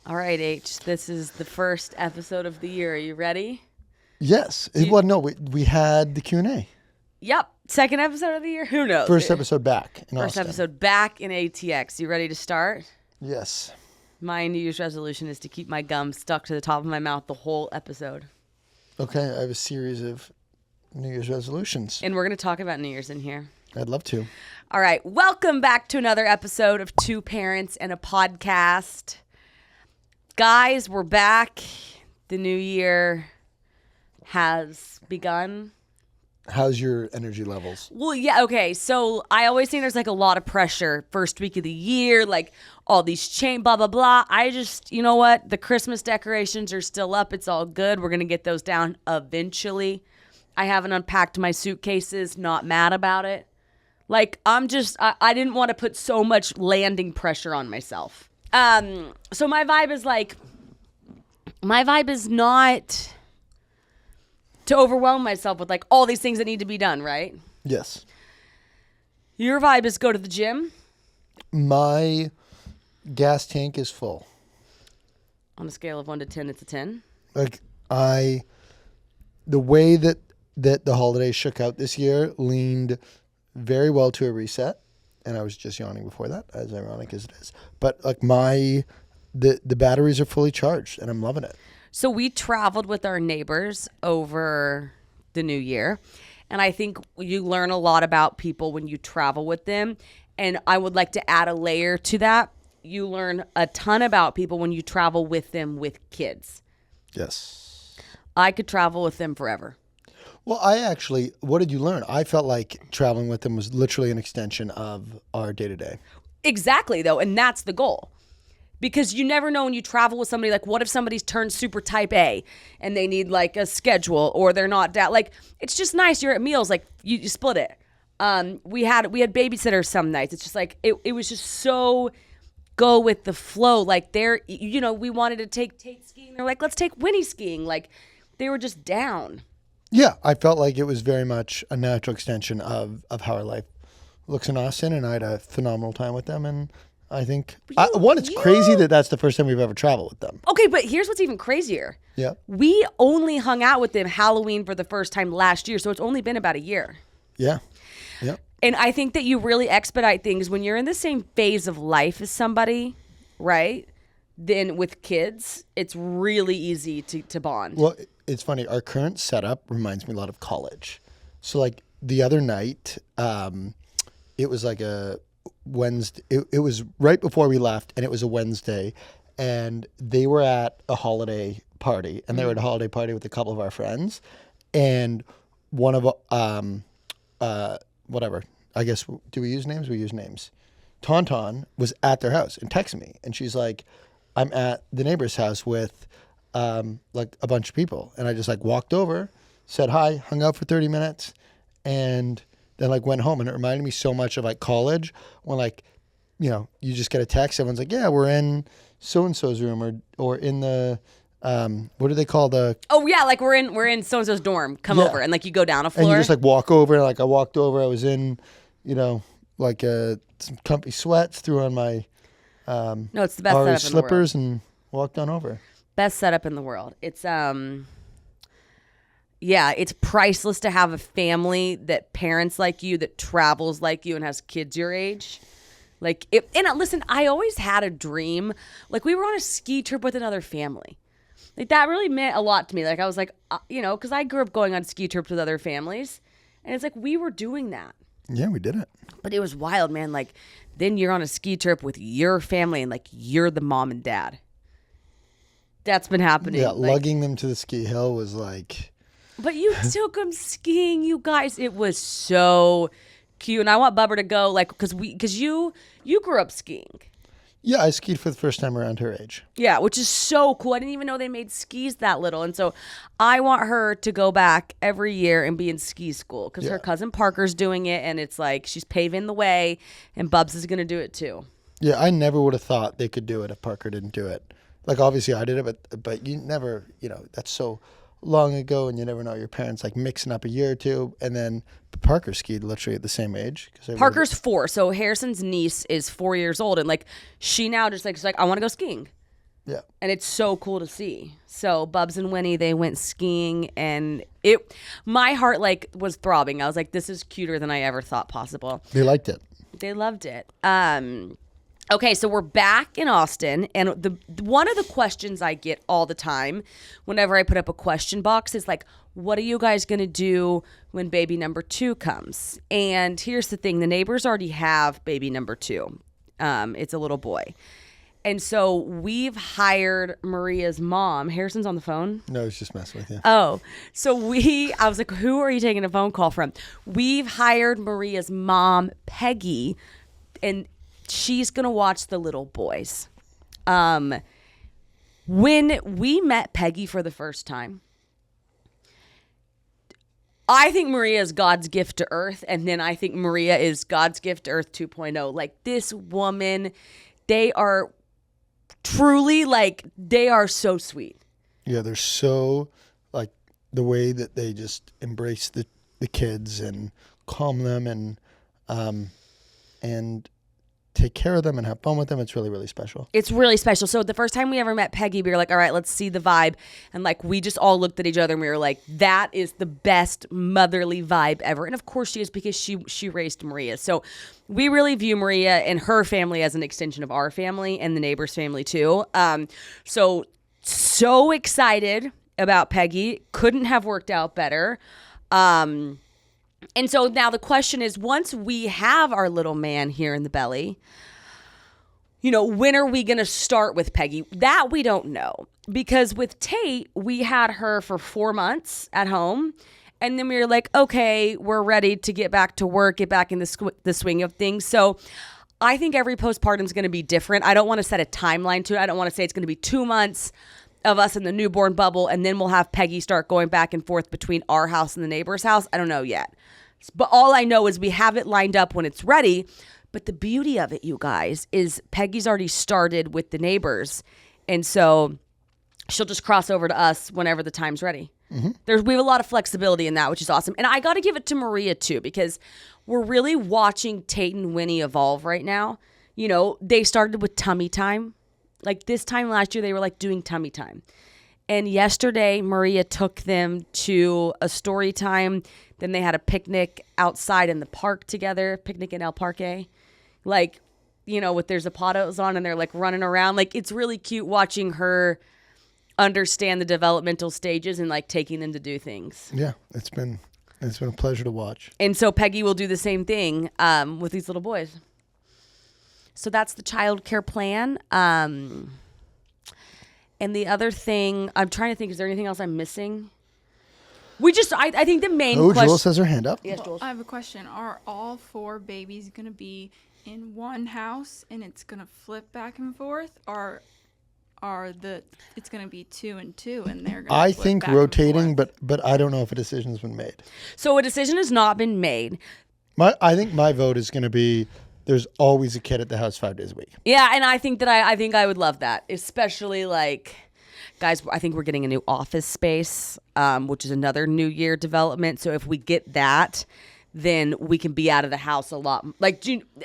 All right, H. This is the first episode of the year. Are you ready? Yes. We had the Q&A. Yep. Second episode of the year? Who knows? First episode back in First Austin. episode back in ATX. You ready to start? Yes. My New Year's resolution is to keep my gum stuck to the top of my mouth the whole episode. Okay. I have a series of New Year's resolutions. And we're going to talk about New Year's in here. I'd love to. All right. Welcome back to another episode of Two Parents and a Podcast. Guys, we're back. The new year has begun. How's your energy levels? Well, yeah, okay. So I always think there's like a lot of pressure first week of the year, like all these blah, blah, blah. I just, you know what? The Christmas decorations are still up. It's all good. We're going to get those down eventually. I haven't unpacked my suitcases. Not mad about it. Like, I didn't want to put so much landing pressure on myself. So my vibe is not to overwhelm myself with like all these things that need to be done, right? Yes. Your vibe is go to the gym. My gas tank is full. On a scale of 1 to 10, it's a 10. Like the way that the holidays shook out this year leaned very well to a reset. And I was just yawning before that, as ironic as it is. But like the batteries are fully charged and I'm loving it. So we traveled with our neighbors over the new year. And I think you learn a lot about people when you travel with them. And I would like to add a layer to that. You learn a ton about people when you travel with them with kids. Yes. I could travel with them forever. Well, what did you learn? I felt like traveling with them was literally an extension of our day-to-day. Exactly, though. And that's the goal. Because you never know when you travel with somebody, like what if somebody's turned super type A and they need like a schedule or they're not down. Like, it's just nice. You're at meals, like you split it. We had Babysitter some nights. It's just like, it was just so go with the flow. Like we wanted to take Tate skiing. They're like, let's take Winnie skiing. Like they were just down. Yeah, I felt like it was very much a natural extension of how our life looks in Austin, and I had a phenomenal time with them. And I think, it's crazy that that's the first time we've ever traveled with them. Okay, but here's what's even crazier. Yeah. We only hung out with them Halloween for the first time last year, so it's only been about a year. Yeah. Yeah. And I think that you really expedite things when you're in the same phase of life as somebody, right? Then with kids, it's really easy to bond. Well, it's funny. Our current setup reminds me a lot of college. So like the other night, it was like a Wednesday. It was right before we left, and it was a Wednesday, and they were at a holiday party, and they were at a holiday party with a couple of our friends, and one of whatever. I guess, do we use names? We use names. Tauntaun was at their house and texted me, and she's like, I'm at the neighbor's house with like a bunch of people. And I just like walked over, said hi, hung out for 30 minutes, and then like went home. And it reminded me so much of like college when like, you know, you just get a text. Everyone's like, yeah, we're in so-and-so's room or in the, what do they call the? Oh yeah, like we're in so-and-so's dorm. Come over. And like you go down a floor. And you just like walk over. Like I walked over, I was in, you know, like some comfy sweats, threw on my no, it's the best setup slippers in the world. And walked on over. Best setup in the world. It's it's priceless to have a family that parents like you, that travels like you, and has kids your age. Like, listen, I always had a dream. Like, we were on a ski trip with another family. Like, that really meant a lot to me. Like, I was like, because I grew up going on ski trips with other families, and it's like we were doing that. Yeah, we did it. But it was wild, man. Like, then you're on a ski trip with your family, and like you're the mom and dad. That's been happening. Yeah, like, lugging them to the ski hill was like. But you took them skiing, you guys. It was so cute, and I want Bubba to go, like, because you grew up skiing. Yeah, I skied for the first time around her age. Yeah, which is so cool. I didn't even know they made skis that little, and so I want her to go back every year and be in ski school because her cousin Parker's doing it, and it's like she's paving the way, and Bubs is gonna do it too. Yeah, I never would have thought they could do it if Parker didn't do it. Like, obviously I did it, but you never, that's so long ago, and you never know. Your parents like mixing up a year or two, and then Parker skied literally at the same age. Parker's 4, so Harrison's niece is 4 years old, and like she now just like she's like, I want to go skiing. Yeah. And it's so cool to see. So Bubs and Winnie, they went skiing, and my heart like was throbbing. I was like, this is cuter than I ever thought possible. They liked it. They loved it. Okay, so we're back in Austin, and one of the questions I get all the time whenever I put up a question box is like, what are you guys going to do when baby number 2 comes? And here's the thing. The neighbors already have baby number 2. It's a little boy. And so we've hired Maria's mom. Harrison's on the phone. No, I was just messing with you. Oh, so I was like, who are you taking a phone call from? We've hired Maria's mom, Peggy, and she's going to watch the little boys. When we met Peggy for the first time, I think Maria is God's gift to earth. And then I think Maria is God's gift to earth 2.0. Like, this woman, they are truly, like, they are so sweet. Yeah, they're so, like, the way that they just embrace the kids and calm them and take care of them and have fun with them. It's really, really special. It's really special. So the first time we ever met Peggy, we were like, all right, let's see the vibe. And like, we just all looked at each other and we were like, that is the best motherly vibe ever. And of course she is, because she raised Maria. So we really view Maria and her family as an extension of our family and the neighbor's family too. So excited about Peggy. Couldn't have worked out better. And so now the question is, once we have our little man here in the belly, you know, when are we going to start with Peggy? That we don't know. Because with Tate, we had her for 4 months at home. And then we were like, okay, we're ready to get back to work, get back in the swing of things. So I think every postpartum is going to be different. I don't want to set a timeline to it. I don't want to say it's going to be 2 months of us in the newborn bubble, and then we'll have Peggy start going back and forth between our house and the neighbor's house. I don't know yet. But all I know is we have it lined up when it's ready. But the beauty of it, you guys, is Peggy's already started with the neighbors. And so she'll just cross over to us whenever the time's ready. Mm-hmm. We have a lot of flexibility in that, which is awesome. And I got to give it to Maria, too, because we're really watching Tate and Winnie evolve right now. You know, they started with tummy time. Like this time last year, they were like doing tummy time. And yesterday, Maria took them to a story time. Then they had a picnic outside in the park together, picnic in El Parque. Like, you know, with their zapatos on and they're like running around. Like, it's really cute watching her understand the developmental stages and like taking them to do things. Yeah, it's been a pleasure to watch. And so Peggy will do the same thing with these little boys. So that's the childcare plan. And the other thing, I'm trying to think, is there anything else I'm missing? I think the main question. Jules has her hand up. Yes, Jules. I have a question. Are all 4 babies going to be in one house and it's going to flip back and forth? Or it's going to be 2 and 2 and they're going to I flip think back rotating, and but I don't know if a decision's been made. So a decision has not been made. I think my vote is going to be there's always a kid at the house 5 days a week. Yeah, and I think that I think I would love that, especially like, guys, I think we're getting a new office space, which is another New Year development. So if we get that, then we can be out of the house a lot. Like,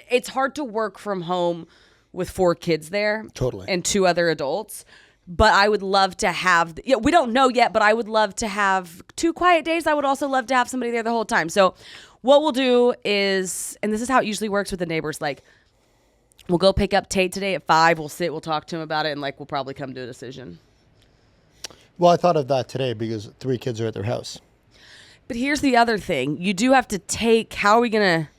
it's hard to work from home with 4 kids there. Totally. And 2 other adults. But I would love to have, we don't know yet, but I would love to have 2 quiet days. I would also love to have somebody there the whole time. So what we'll do is, and this is how it usually works with the neighbors, like, we'll go pick up Tate today at 5. We'll talk to him about it, and like, we'll probably come to a decision. Well, I thought of that today because 3 kids are at their house. But here's the other thing. You do have to how are we going to,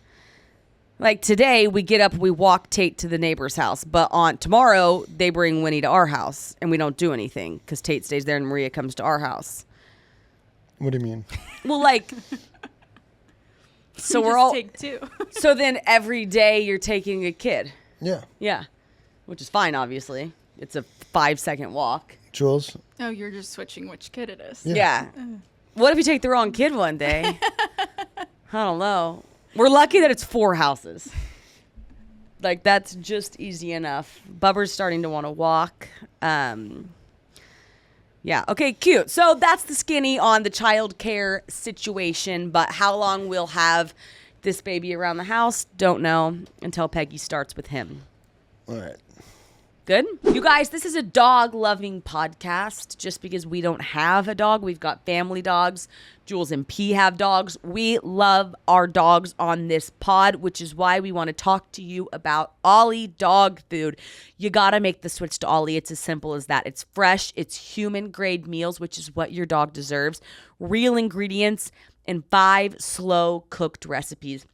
like today, we get up, we walk Tate to the neighbor's house. But on tomorrow, they bring Winnie to our house, and we don't do anything because Tate stays there and Maria comes to our house. What do you mean? Well, like, so we're all, take 2. so then every day you're taking a kid. Yeah. Yeah. Which is fine, obviously. It's a 5-second walk. Jules? Oh, you're just switching which kid it is. Yeah. What if you take the wrong kid one day? I don't know. We're lucky that it's 4 houses. Like, that's just easy enough. Bubber's starting to want to walk. Yeah. Okay, cute. So that's the skinny on the child care situation. But how long we'll have this baby around the house, don't know until Peggy starts with him. All right. Good. You guys, this is a dog-loving podcast. Just because we don't have a dog, we've got family dogs. Jules and P have dogs. We love our dogs on this pod, which is why we want to talk to you about Ollie dog food. You got to make the switch to Ollie. It's as simple as that. It's fresh. It's human-grade meals, which is what your dog deserves. Real ingredients and 5 slow-cooked recipes.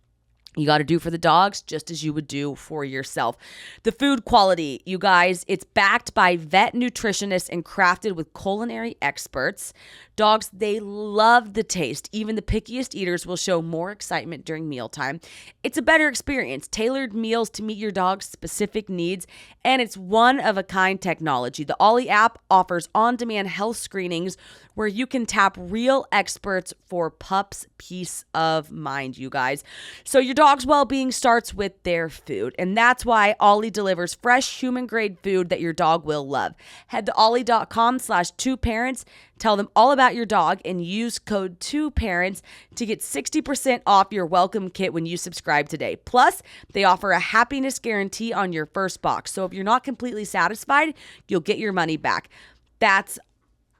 You got to do for the dogs just as you would do for yourself. The food quality, you guys, it's backed by vet nutritionists and crafted with culinary experts. Dogs, they love the taste. Even the pickiest eaters will show more excitement during mealtime. It's a better experience, tailored meals to meet your dog's specific needs, and it's one-of-a-kind technology. The Ollie app offers on-demand health screenings where you can tap real experts for pups' peace of mind, you guys. So your dog's well-being starts with their food, and that's why Ollie delivers fresh, human-grade food that your dog will love. Head to ollie.com/2parents. Tell them all about your dog and use code 2parents to get 60% off your welcome kit when you subscribe today. Plus, they offer a happiness guarantee on your first box. So if you're not completely satisfied, you'll get your money back. That's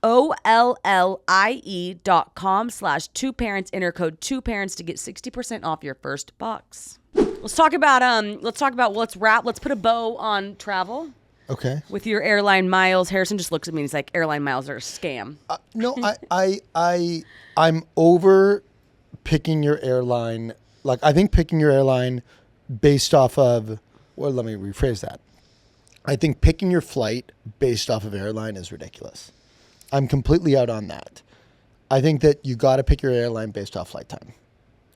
OLLIE.com/2parents. Enter code 2parents to get 60% off your first box. Let's talk about let's put a bow on travel. Okay. With your airline miles. Harrison just looks at me and he's like, airline miles are a scam. No, I'm over picking your airline. Like, I think picking your airline based off of, well, let me rephrase that. I think picking your flight based off of airline is ridiculous. I'm completely out on that. I think that you got to pick your airline based off flight time.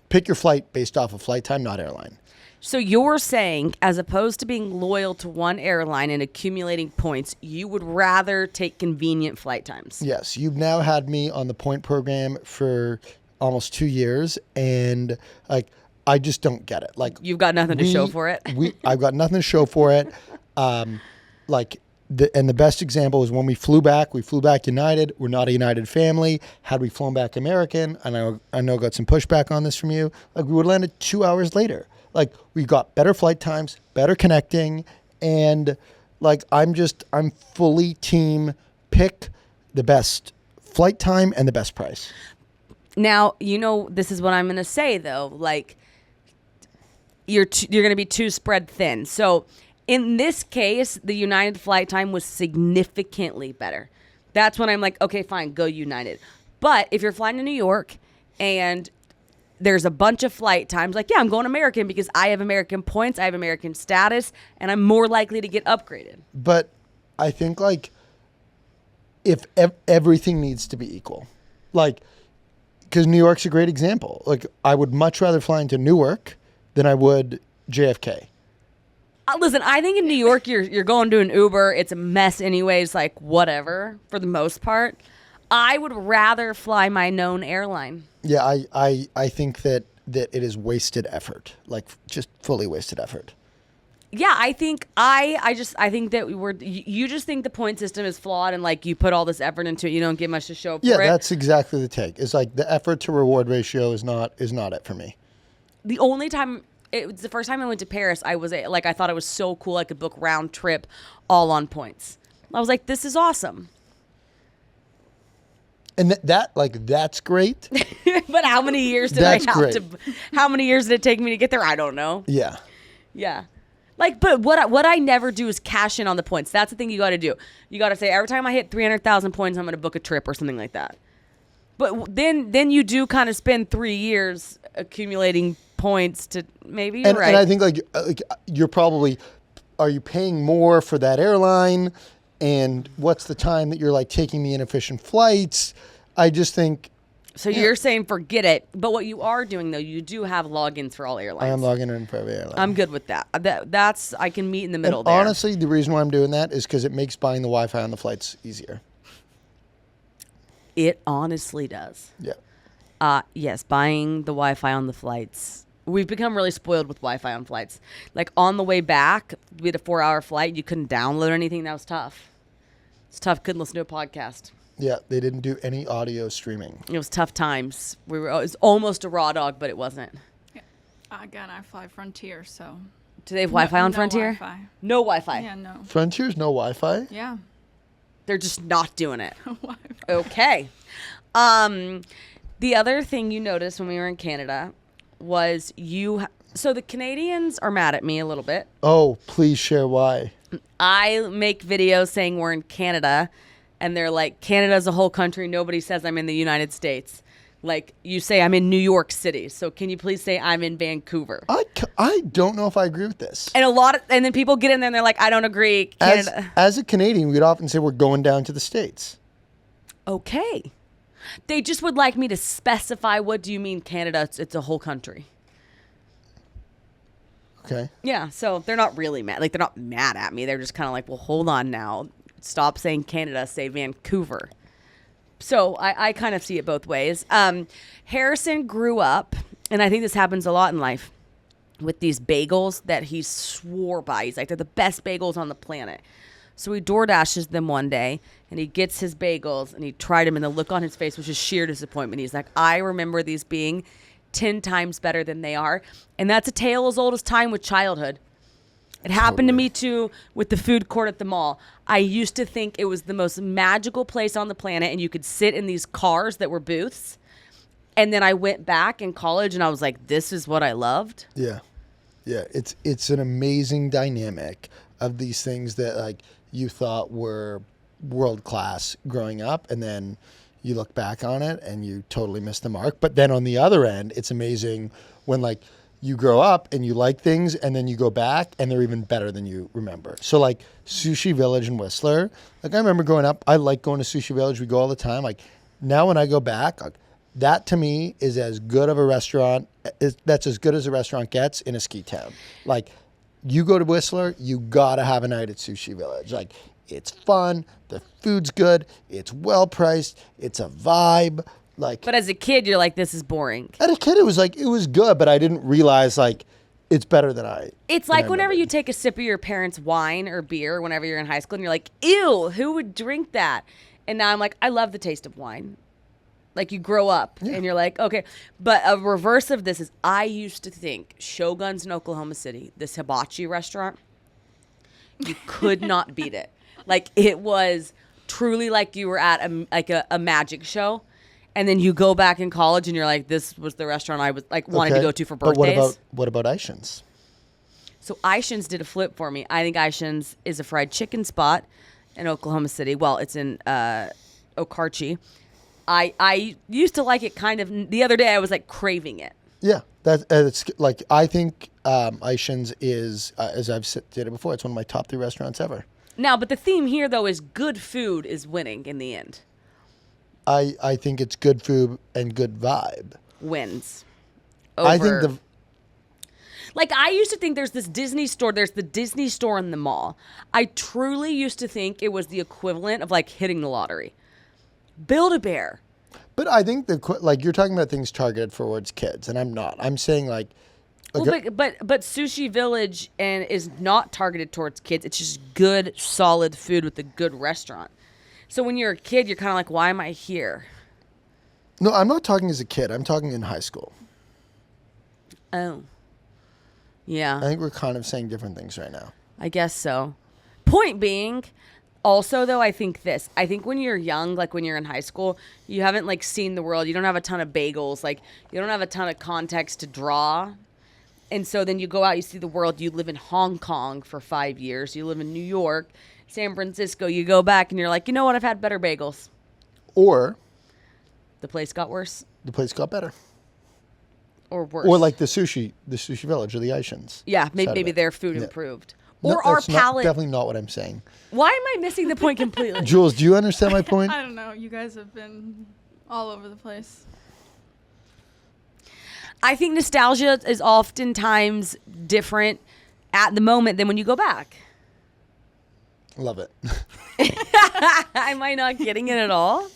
Pick your flight based off of flight time, not airline. So you're saying, as opposed to being loyal to one airline and accumulating points, you would rather take convenient flight times? Yes. You've now had me on the point program for almost 2 years, and like, I just don't get it. Like, you've got nothing to show for it. I've got nothing to show for it. The best example is when we flew back United. We're not a United family. Had we flown back American, I know I got some pushback on this from you, like, we would have landed 2 hours later. Like, we got better flight times, better connecting, and like, I'm fully team pick the best flight time and the best price. Now, this is what I'm going to say though, like, you're going to be too spread thin. So in this case, the United flight time was significantly better. That's when I'm like, okay, fine, go United. But if you're flying to New York and there's a bunch of flight times, like, yeah, I'm going American because I have American points, I have American status, and I'm more likely to get upgraded. But I think, like, if everything needs to be equal, like, because New York's a great example. Like, I would much rather fly into Newark than I would JFK. Listen, I think in New York, you're going to an Uber. It's a mess anyways, like, whatever, for the most part. I would rather fly my known airline. Yeah, I think that it is wasted effort, like, just fully wasted effort. Yeah, I think I think that you just think the point system is flawed and, like, you put all this effort into it, you don't get much to show for it. Yeah, that's exactly the take. It's like the effort to reward ratio is not it for me. The only time it was the first time I went to Paris, I thought it was so cool I could book round trip all on points. I was like, this is awesome. And that's great. But how many years did how many years did it take me to get there? I don't know. Yeah. Yeah. Like, but what I never do is cash in on the points. That's the thing you got to do. You got to say, every time I hit 300,000 points, I'm going to book a trip or something like that. But then you do kind of spend 3 years accumulating points to maybe you're right. And I think like you're probably, are you paying more for that airline? And what's the time that you're like taking the inefficient flights? I just think. So you're saying forget it. But what you are doing, though, you do have logins for all airlines. I am logging in for every airline. I'm good with that. That's I can meet in the middle there. Honestly, the reason why I'm doing that is because it makes buying the Wi-Fi on the flights easier. It honestly does. Yeah. Yes, buying the Wi-Fi on the flights. We've become really spoiled with Wi-Fi on flights. Like, on the way back, we had a 4-hour flight. You couldn't download anything. That was tough. It's tough. Couldn't listen to a podcast. Yeah, they didn't do any audio streaming. It was tough times. It was almost a raw dog, but it wasn't. Yeah. Again, I fly Frontier, so. Do they have Wi-Fi on no Frontier? Wi-Fi. No Wi-Fi. Yeah, no. Frontier's no Wi-Fi. Yeah. They're just not doing it. Wi-Fi. Okay. The other thing you noticed when we were in Canada was so the Canadians are mad at me a little bit. Oh, please share why. I make videos saying we're in Canada, and they're like, Canada's a whole country. Nobody says I'm in the United States. Like, you say I'm in New York City. So can you please say I'm in Vancouver? I don't know if I agree with this. And then people get in there and they're like, I don't agree. Canada. As a Canadian, we'd often say we're going down to the States. Okay. They just would like me to specify, what do you mean Canada? It's a whole country. Okay. Yeah, so they're not really mad. Like, they're not mad at me. They're just kind of like, well, hold on now. Stop saying Canada, say Vancouver. So I kind of see it both ways. Harrison grew up, and I think this happens a lot in life, with these bagels that he swore by. He's like, they're the best bagels on the planet. So he door dashes them one day, and he gets his bagels, and he tried them, and the look on his face was just sheer disappointment. He's like, I remember these being 10 times better than they are. And that's a tale as old as time with childhood. It happened to me too with the food court at the mall. I used to think it was the most magical place on the planet, and you could sit in these cars that were booths. And then I went back in college and I was like, this is what I loved. Yeah. Yeah. It's an amazing dynamic of these things that like you thought were world class growing up, and then you look back on it and you totally missed the mark. But then on the other end, it's amazing when like you grow up and you like things, and then you go back and they're even better than you remember. So like Sushi Village in Whistler, like I remember growing up, I like going to Sushi Village. We go all the time. Like now when I go back, like, that to me is as good of a restaurant. That's as good as a restaurant gets in a ski town. Like you go to Whistler, you gotta have a night at Sushi Village. Like it's fun, the food's good, it's well priced, it's a vibe. Like, But as a kid, you're like, this is boring. as a kid, it was good, but I didn't realize like it's better than I. It's like whenever you take a sip of your parents' wine or beer whenever you're in high school, and you're like, ew, who would drink that? And now I'm like, I love the taste of wine. Like you grow up and you're like, okay. But a reverse of this is I used to think Shogun's in Oklahoma City, this hibachi restaurant, you could not beat it. Like it was truly like you were at a magic show. And then you go back in college and you're like, this was the restaurant I was like wanted to go to for birthdays. But what about Aishin's? So Aishin's did a flip for me. I think Aishin's is a fried chicken spot in Oklahoma City. Well, it's in Okarche. I used to like it kind of. The other day I was like craving it. Yeah, it's like I think Aishin's is as I've stated before, it's one of my top 3 restaurants ever. Now, but the theme here though is good food is winning in the end. I think it's good food and good vibe Wins. I think Like, I used to think there's this Disney store. There's the Disney store in the mall. I truly used to think it was the equivalent of, like, hitting the lottery. Build-A-Bear. But I think like you're talking about things targeted towards kids, and I'm not. I'm saying like. Well, but Sushi Village is not targeted towards kids. It's just good, solid food with a good restaurant. So when you're a kid, you're kind of like, why am I here? No, I'm not talking as a kid. I'm talking in high school. Oh. Yeah. I think we're kind of saying different things right now. I guess so. Point being, also, though, I think when you're young, like when you're in high school, you haven't, like, seen the world. You don't have a ton of bagels. Like, you don't have a ton of context to draw. And so then you go out, you see the world. You live in Hong Kong for 5 years. You live in New York, San Francisco. You go back and you're like, you know what? I've had better bagels. Or The place got worse the place got better. or worse. Or like the sushi village or the Aishin's. Yeah, side of maybe it. their food Yeah. improved. No, Or our that's palate. definitely not what I'm saying. Why am I missing the point completely? Jules, do you understand my point? I don't know. You guys have been all over the place. I think nostalgia is oftentimes different at the moment than when you go back. Love it. Am I not getting it at all?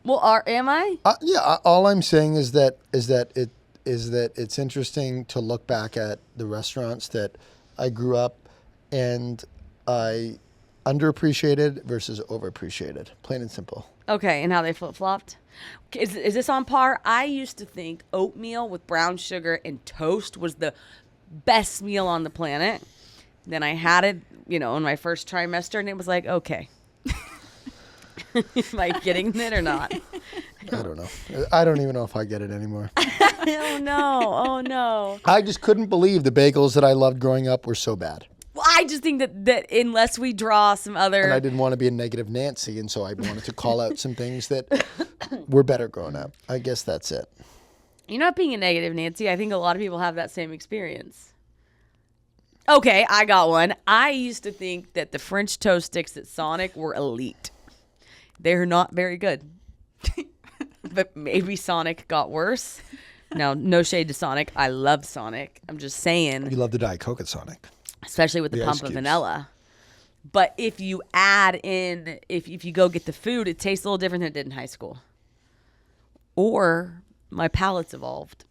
Well, am I? Yeah. All I'm saying is that it's interesting to look back at the restaurants that I grew up and I underappreciated versus overappreciated. Plain and simple. Okay, and how they flip-flopped. Is this on par? I used to think oatmeal with brown sugar and toast was the best meal on the planet. Then I had it, in my first trimester, and it was like, okay. Am I getting it or not? I don't know. I don't even know if I get it anymore. Oh, no. Oh, no. I just couldn't believe the bagels that I loved growing up were so bad. Well, I just think that unless we draw some other... And I didn't want to be a negative Nancy, and so I wanted to call out some things that were better growing up. I guess that's it. You're not being a negative Nancy. I think a lot of people have that same experience. Okay, I got one. I used to think that the French toast sticks at Sonic were elite. They're not very good. But maybe Sonic got worse. Now, no shade to Sonic. I love Sonic. I'm just saying. You love the Diet Coke at Sonic. Especially with the pump of vanilla. But if you add in, if you go get the food, it tastes a little different than it did in high school. Or my palate's evolved.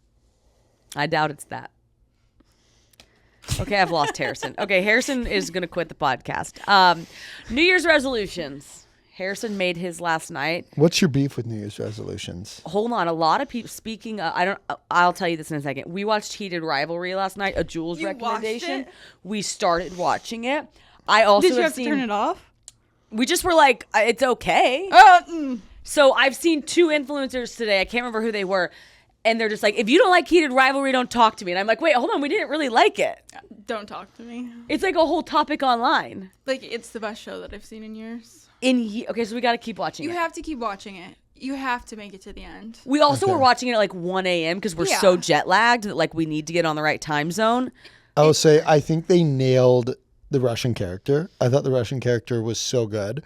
I doubt it's that. Okay, I've lost Harrison. Okay, Harrison is going to quit the podcast. New Year's resolutions. Harrison made his last night. What's your beef with New Year's resolutions? Hold on, a lot of people speaking. I'll tell you this in a second. We watched Heated Rivalry last night. A Jules recommendation. Watched it? We started watching it. I also Did you have to turn it off? We just were like, it's okay. So I've seen 2 influencers today. I can't remember who they were. And they're just like, if you don't like Heated Rivalry, don't talk to me. And I'm like, wait, hold on. We didn't really like it. Don't talk to me. It's like a whole topic online. Like, it's the best show that I've seen in years. Okay, so we got to keep watching it. You have to keep watching it. You have to make it to the end. We also were watching it at like 1 a.m. because we're so jet lagged that like we need to get on the right time zone. I will say, I think they nailed the Russian character. I thought the Russian character was so good.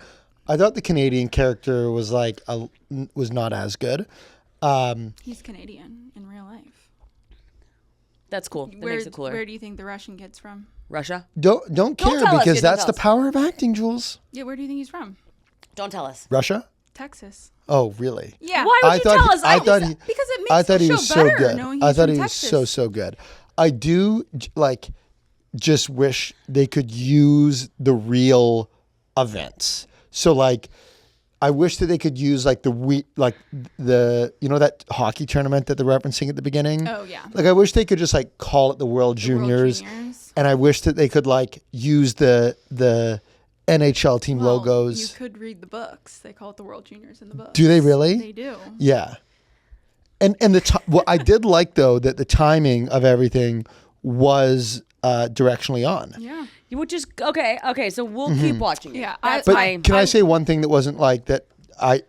I thought the Canadian character was was not as good. He's Canadian in real life. That's cool. That makes it cooler. Where do you think the Russian kid's from? Russia? Don't care tell us, because don't that's tell the us. power of acting, Jules. Yeah, where do you think he's from? Don't tell us. Russia? Texas. Oh, really? Yeah. Why would you tell us? Because it makes I thought the he show was so better good. knowing I he's thought from he was Texas. so good. I do just wish they could use the real events. So I wish that they could use that hockey tournament that they're referencing at the beginning. Oh yeah. I wish they could just call it the World Juniors. And I wish that they could use the NHL team logos. You could read the books. They call it the World Juniors in the books. Do they really? They do. Yeah. And what I did like though that the timing of everything was directionally on. Yeah. Which is okay. So we'll keep watching it. Yeah, That's But my. can I say one thing that wasn't like that? And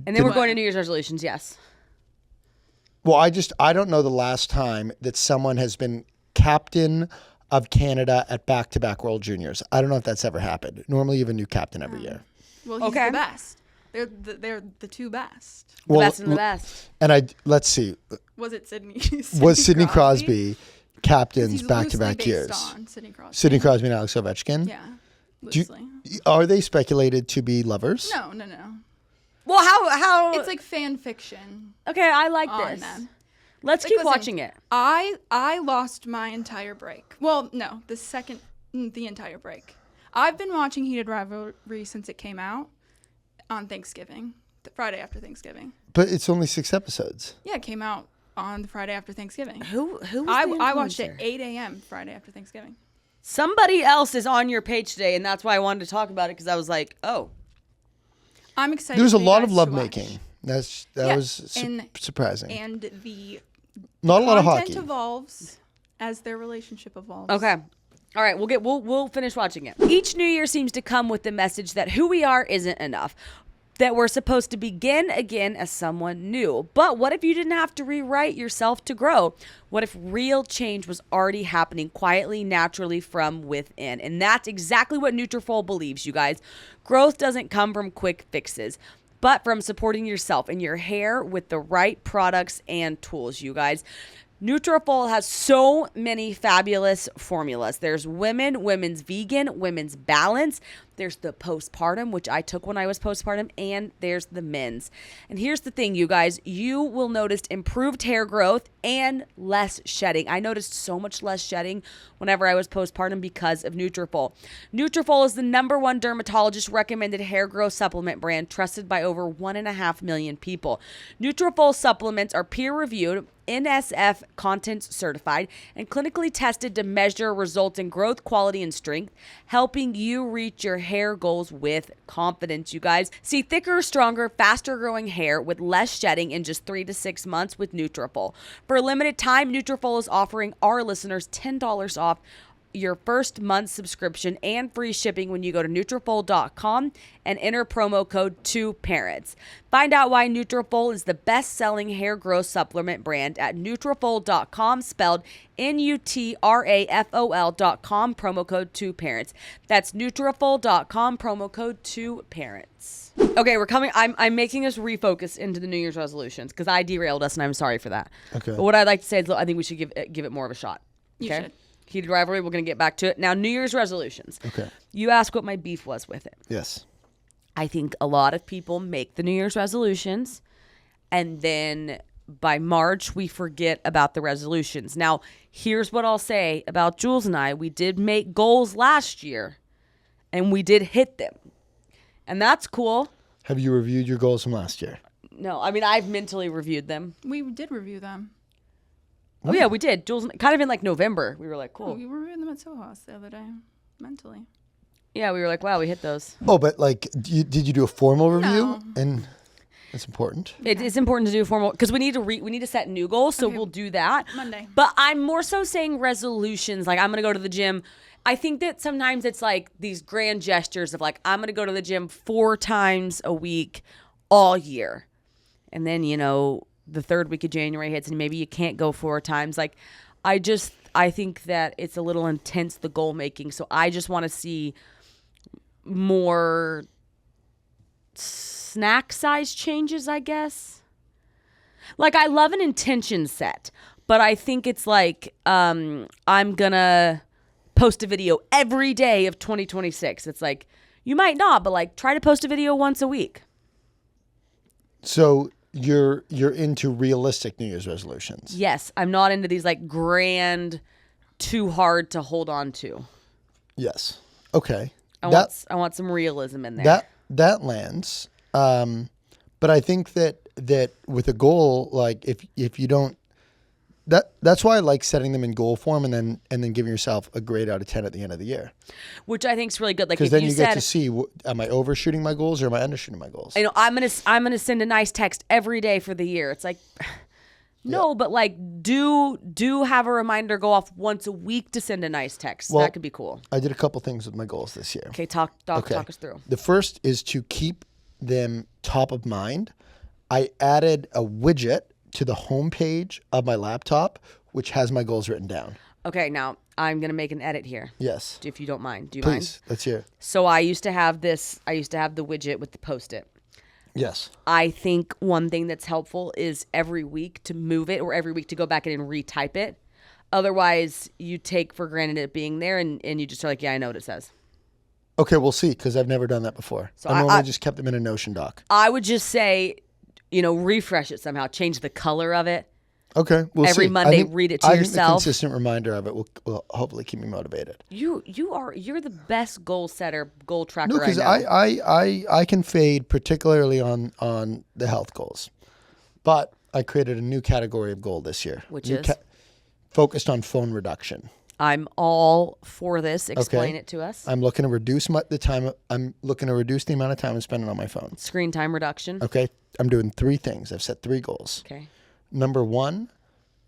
then we're going to New Year's resolutions. Yes. Well, I don't know the last time that someone has been captain of Canada at back-to-back World Juniors. I don't know if that's ever happened. Normally, you have a new captain every year. Well, he's Okay. the best. They're the 2 best. The best and the best. And let's see. Was it Sidney? Was Sidney Crosby captains He's back-to-back loosely years? based on Sidney Crosby. Sidney Crosby and Alex Ovechkin? Yeah. Do Loosely. Are they speculated to be lovers? No. Well, how? It's like fan fiction Okay, I like on this. them. Let's keep watching it. I lost my entire break. Well, no, the entire break. I've been watching Heated Rivalry since it came out on Thanksgiving, the Friday after Thanksgiving. But it's only 6 episodes. Yeah, it came out on the Friday after Thanksgiving. Who was the I watched it influencer? 8 a.m. Friday after Thanksgiving. Somebody else is on your page today, and that's why I wanted to talk about it because I was like, oh. I'm excited. There's a for you lot guys of to watch. lovemaking. That Yeah, was surprising. And the Not a lot of content hockey. evolves as their relationship evolves. Okay. All right, we'll finish watching it. Each new year seems to come with the message that who we are isn't enough. That we're supposed to begin again as someone new. But what if you didn't have to rewrite yourself to grow? What if real change was already happening quietly, naturally from within? And that's exactly what Nutrafol believes, you guys. Growth doesn't come from quick fixes, but from supporting yourself and your hair with the right products and tools, you guys. Nutrafol has so many fabulous formulas. There's women's vegan, women's balance. There's the postpartum, which I took when I was postpartum, and there's the men's. And here's the thing, you guys, you will notice improved hair growth and less shedding. I noticed so much less shedding whenever I was postpartum because of Nutrafol. Nutrafol is the #1 dermatologist recommended hair growth supplement brand trusted by over 1.5 million people. Nutrafol supplements are peer-reviewed, NSF content certified, and clinically tested to measure results in growth, quality, and strength, helping you reach your hair goals with confidence, you guys. See thicker, stronger, faster growing hair with less shedding in just 3 to 6 months with Nutrafol. For a limited time, Nutrafol is offering our listeners $10 off your first month subscription and free shipping when you go to Nutrafol.com and enter promo code 2parents. Find out why Nutrafol is the best-selling hair growth supplement brand at Nutrafol.com, spelled Nutrafol.com, promo code 2parents. That's Nutrafol.com, promo code 2parents. Okay, we're coming. I'm making us refocus into the New Year's resolutions because I derailed us, and I'm sorry for that. Okay. But what I'd like to say is I think we should give it more of a shot. You Okay? should. Heated Rivalry, we're going to get back to it. Now, New Year's resolutions. Okay. You asked what my beef was with it. Yes. I think a lot of people make the New Year's resolutions, and then by March, we forget about the resolutions. Now, here's what I'll say about Jules and I. We did make goals last year, and we did hit them. And that's cool. Have you reviewed your goals from last year? No, I mean, I've mentally reviewed them. We did review them. Oh, yeah, we did. Jules, kind of in like November. We were like, cool. Oh, we were reviewing them at Sohos the other day, mentally. Yeah, we were like, wow, we hit those. Oh, but like, did you do a formal review? No. And that's important. It's important to do formal because we need to set new goals, so we'll do that Monday. But I'm more so saying resolutions. Like I'm gonna go to the gym. I think that sometimes it's like these grand gestures of like I'm gonna go to the gym 4 times a week all year, and then the 3rd week of January hits and maybe you can't go 4 times. Like I think that it's a little intense, the goal making. So I just want to see more snack size changes, I guess. Like I love an intention set, but I think it's like I'm gonna post a video every day of 2026. It's like you might not, but like try to post a video once a week. So you're into realistic New Year's resolutions. Yes, I'm not into these like grand, too hard to hold on to. Yes. Okay. I want some realism in there. That lands. But I think that with a goal, like if you don't, that's why I like setting them in goal form and then giving yourself a grade out of 10 at the end of the year. Which I think is really good. Like Because if then you you said, get to see, am I overshooting my goals or am I undershooting my goals? I'm gonna send a nice text every day for the year. It's like, no, but like do have a reminder go off once a week to send a nice text. Well, that could be cool. I did a couple things with my goals this year. Okay, talk us through. The first is to keep them top of mind. I added a widget to the homepage of my laptop, which has my goals written down. Okay, now I'm gonna make an edit here. Yes. If you don't mind. Do you mind? Please, let's hear. So I used to have the widget with the Post-it. Yes. I think one thing that's helpful is every week to move it or every week to go back in and retype it. Otherwise, you take for granted it being there and you just are like, yeah, I know what it says. Okay, we'll see, because I've never done that before. So I normally just kept them in a Notion doc. I would just say, refresh it somehow. Change the color of it. Okay, we'll see. Every Monday, read it to I think the yourself. consistent reminder of it will hopefully keep me motivated. You're the best goal setter, goal tracker No, because I know. I can fade, particularly on the health goals. But I created a new category of goal this year. Which is? Focused on phone reduction. I'm all for this. Explain Okay. it to us. I'm looking to reduce the time. I'm looking to reduce the amount of time I'm spending on my phone. Screen time reduction. Okay, I'm doing 3 things. I've set 3 goals. Okay. Number 1,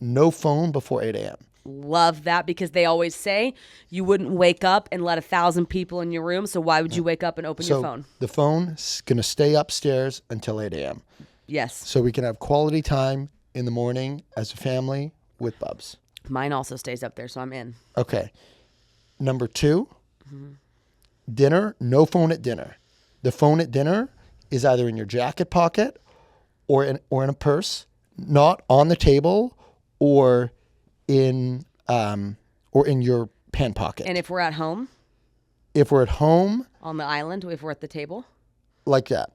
no phone before 8 a.m. Love that because they always say you wouldn't wake up and let 1,000 people in your room. So why would you wake up and open your phone? The phone's going to stay upstairs until 8 a.m. Yes. So we can have quality time in the morning as a family with Bubs. Mine also stays up there, so I'm in. Okay. Number 2, dinner, no phone at dinner. The phone at dinner is either in your jacket pocket or in a purse, not on the table or in your pant pocket. And if we're at home, If we're at home, on the island, if we're at the table, like that.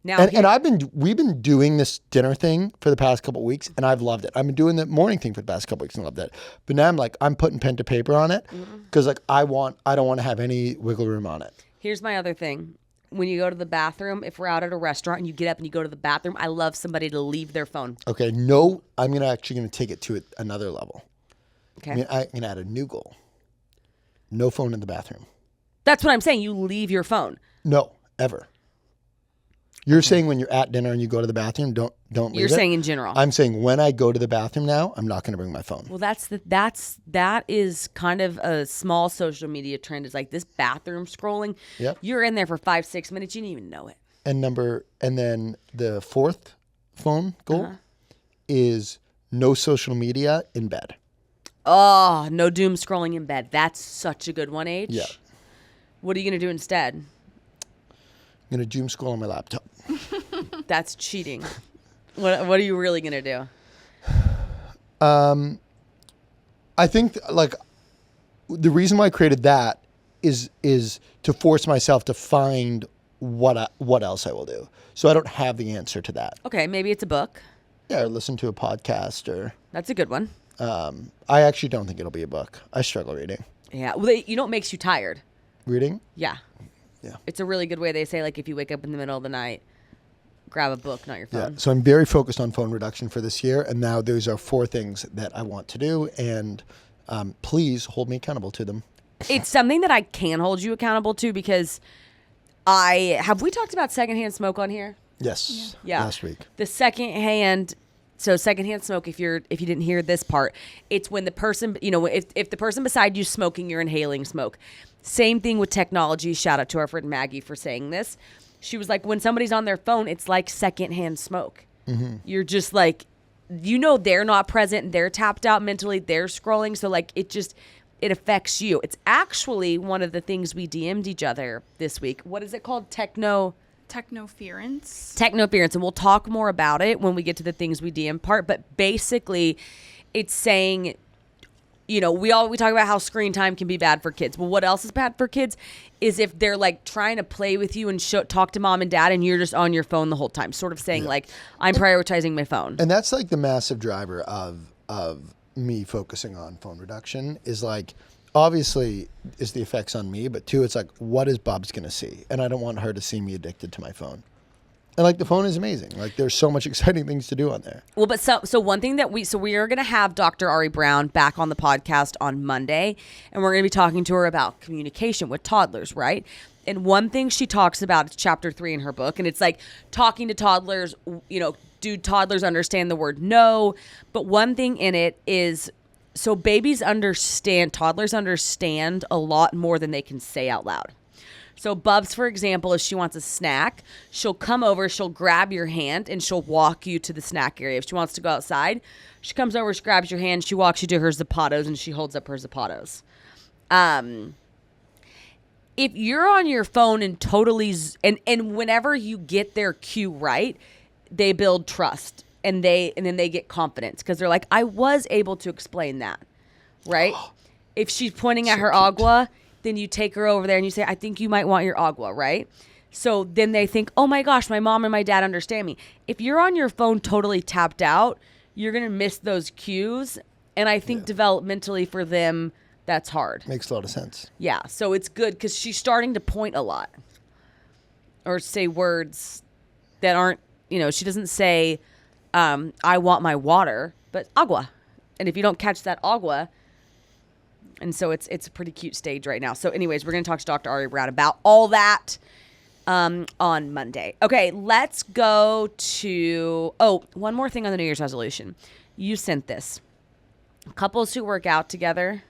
Now, And we've been doing this dinner thing for the past couple of weeks, and I've loved it. I've been doing the morning thing for the past couple of weeks and loved it. But now I'm putting pen to paper on it because I don't want to have any wiggle room on it. here's my other thing. When you go to the bathroom, if we're out at a restaurant and you get up and you go to the bathroom, I love somebody to leave their phone. Okay, no, I'm actually gonna take it to another level. Okay. I'm gonna add a new goal. No phone in the bathroom. That's what I'm saying. You leave your phone. No, ever. You're saying when you're at dinner and you go to the bathroom, don't leave You're it? saying in general. I'm saying when I go to the bathroom now, I'm not going to bring my phone. Well, that is kind of a small social media trend. Is like this bathroom scrolling. Yep. You're in there for 5-6 minutes. You didn't even know it. And then the fourth phone goal is no social media in bed. Oh, no doom scrolling in bed. That's such a good one, H. Yeah. What are you going to do instead? I'm going to doom scroll on my laptop. That's cheating. What are you really going to do? I think the reason why I created that is to force myself to find what else I will do. So I don't have the answer to that. Okay, maybe it's a book. Yeah, or listen to a podcast or That's a good one. I actually don't think it'll be a book. I struggle reading. Yeah. Well, you know what makes you tired? Reading? Yeah. Yeah. It's a really good way. They say, like, if you wake up in the middle of the night, grab a book, not your Yeah. phone. So I'm very focused on phone reduction for this year. And now those are 4 things that I want to do. And please hold me accountable to them. It's something that I can hold you accountable to because have we talked about secondhand smoke on here? Yes. Yeah. Last week. The secondhand smoke, if you didn't hear this part, it's when the person, if the person beside you smoking, you're inhaling smoke. Same thing with technology. Shout out to our friend Maggie for saying this. She was like, when somebody's on their phone, it's like secondhand smoke. Mm-hmm. You're just like, they're not present and they're tapped out mentally. They're scrolling. So like, it affects you. It's actually one of the things we DM'd each other this week. What is it called? Technoference. And we'll talk more about it when we get to the things we DM part. But basically, it's saying, we talk about how screen time can be bad for kids. Well, what else is bad for kids is if they're like trying to play with you and talk to mom and dad and you're just on your phone the whole time, sort of saying like, I'm prioritizing my phone. And that's like the massive driver of me focusing on phone reduction is like, obviously is the effects on me, but 2, it's like, what is Bubs going to see? And I don't want her to see me addicted to my phone. And like the phone is amazing. Like there's so much exciting things to do on there. Well, but so one thing that we are going to have Dr. Ari Brown back on the podcast on Monday, and we're going to be talking to her about communication with toddlers, right? And one thing she talks about is chapter 3 in her book, and it's like talking to toddlers, do toddlers understand the word no? But one thing in it is, so toddlers understand a lot more than they can say out loud. So Bubs, for example, if she wants a snack, she'll come over, she'll grab your hand, and she'll walk you to the snack area. If she wants to go outside, she comes over, she grabs your hand, she walks you to her Zappatos, and she holds up her Zappatos. If you're on your phone and totally, and whenever you get their cue right, they build trust, and then they get confidence, because they're like, I was able to explain that, right? If she's pointing at her agua, then you take her over there and you say, I think you might want your agua, right? So then they think, oh my gosh, my mom and my dad understand me. If you're on your phone totally tapped out, you're going to miss those cues. And I think developmentally for them, that's hard. Makes a lot of sense. Yeah. So it's good because she's starting to point a lot or say words that aren't, she doesn't say, I want my water, but agua. And if you don't catch that agua, and so it's a pretty cute stage right now. So anyways, we're going to talk to Dr. Ari Brown about all that on Monday. Okay, let's go to, one more thing on the New Year's resolution. You sent this. Couples who work out together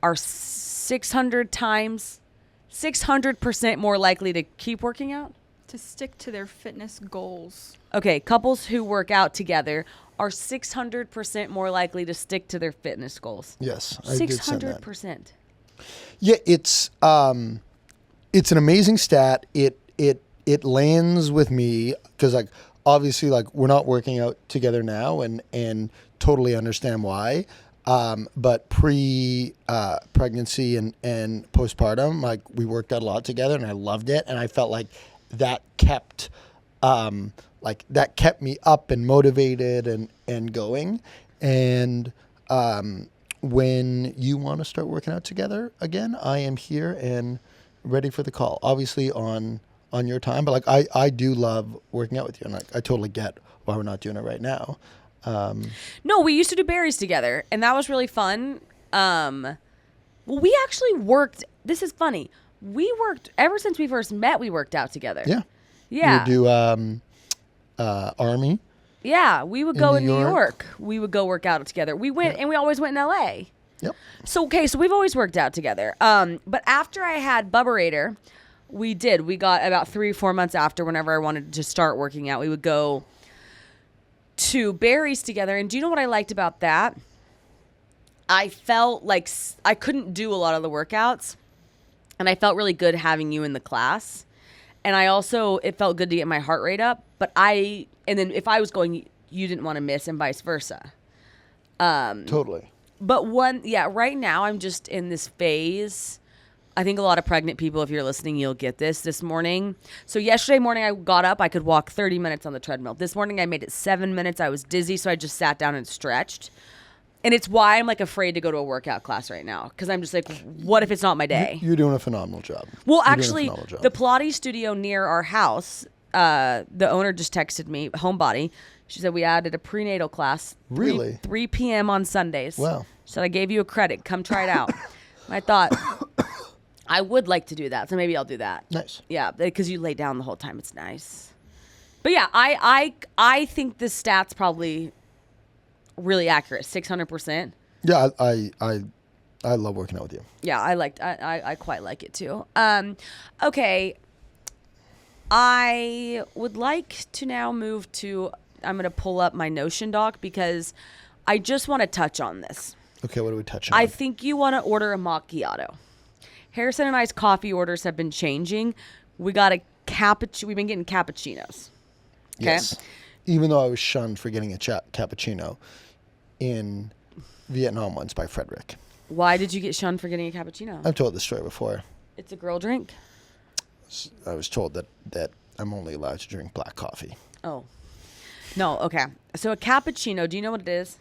are 600% more likely to keep working out. To stick to their fitness goals. Okay, couples who work out together are 600% more likely to stick to their fitness goals. Yes, I did send that. 600%. Yeah, it's an amazing stat. It lands with me because like obviously like we're not working out together now and totally understand why. But pregnancy and postpartum, like we worked out a lot together and I loved it and I felt like that kept that kept me up and motivated and going. And when you want to start working out together again, I am here and ready for the call. Obviously on your time, but like I do love working out with you, and like I totally get why we're not doing it right now. No, we used to do berries together, and that was really fun. Well, we actually worked. This is funny. We worked ever since we first met. We worked out together. Yeah. Yeah. You would do Army. Yeah, we would go in New New York. York. We would go work out together. We went, and we always went in LA. Yep. So we've always worked out together. But after I had Bubberator, we got about 3 or 4 months after, whenever I wanted to start working out, we would go to berries together. And do you know what I liked about that? I felt like I couldn't do a lot of the workouts, and I felt really good having you in the class. And it felt good to get my heart rate up. And then if I was going, you didn't want to miss, and vice versa. Totally. But right now I'm just in this phase. I think a lot of pregnant people, if you're listening, you'll get this morning. So yesterday morning I got up, I could walk 30 minutes on the treadmill. This morning I made it 7 minutes. I was dizzy, so I just sat down and stretched. And it's why I'm like afraid to go to a workout class right now, because I'm just like, what if it's not my day? You're doing a phenomenal job. Well, You're doing a actually, phenomenal job. the Pilates studio near our house, the owner just texted me, Homebody. She said we added a prenatal class. Really? 3 p.m. on Sundays. Wow. She said I gave you a credit. Come try it out. And I thought I would like to do that, so maybe I'll do that. Nice. Yeah, because you lay down the whole time. It's nice. But yeah, I think the stat's probably really accurate. 600%. Yeah, I love working out with you. Yeah, I quite like it too. Okay. I would like to now move to, I'm going to pull up my Notion doc because I just want to touch on this. Okay, what are we touching on? I think you want to order a macchiato. Harrison and I's coffee orders have been changing. We've been getting cappuccinos. Okay? Yes. Even though I was shunned for getting a cappuccino in Vietnam once by Frederick. Why did you get shunned for getting a cappuccino? I've told this story before. It's a girl drink? I was told that I'm only allowed to drink black coffee. Oh. No, okay. So a cappuccino, do you know what it is?